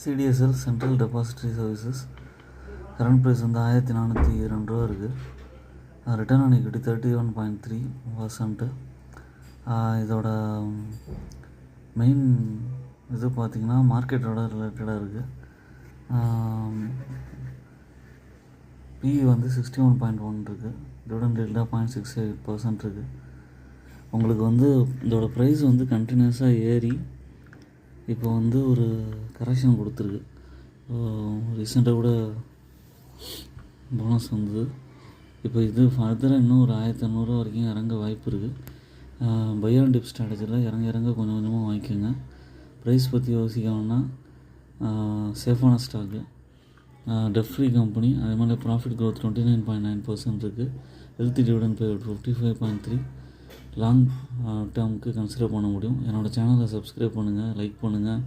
CDSL central depository services current price வந்து 1402 ரூபா இருக்குது. Return on equity 31.3%. இதோட மெயின் இது பார்த்திங்கன்னா மார்க்கெட்டோட ரிலேட்டடாக இருக்குது. பிஇ வந்து 61.1 இருக்குது. டிவிடெண்ட் ரேட்டில் 0.68% இருக்குது. உங்களுக்கு வந்து இதோட ப்ரைஸ் வந்து கண்டினியூஸாக ஏறி இப்போ வந்து ஒரு கரெக்ஷன் கொடுத்துருக்கு. ரீசெண்டாக கூட போனஸ் வந்தது. இப்போ இது ஃபர்தராக இன்னும் ஒரு 1500 வரைக்கும் இறங்க வாய்ப்பு இருக்குது. பை அண்ட் டிப் ஸ்ட்ராட்டஜியில் இறங்க கொஞ்சம் கொஞ்சமாக வாங்கிக்கோங்க. ப்ரைஸ் பற்றி யோசிக்கணும்னா சேஃபான ஸ்டாக்கு, டெட் ஃப்ரீ கம்பெனி, அதே மாதிரி ப்ராஃபிட் க்ரோத் 29.9% இருக்குது. Healthy dividend pay 55.3. லாங் டேர்முக்கு கன்சிடர் பண்ண முடியும். என்னோடய சேனலை சப்ஸ்கிரைப் பண்ணுங்கள், லைக் பண்ணுங்கள்,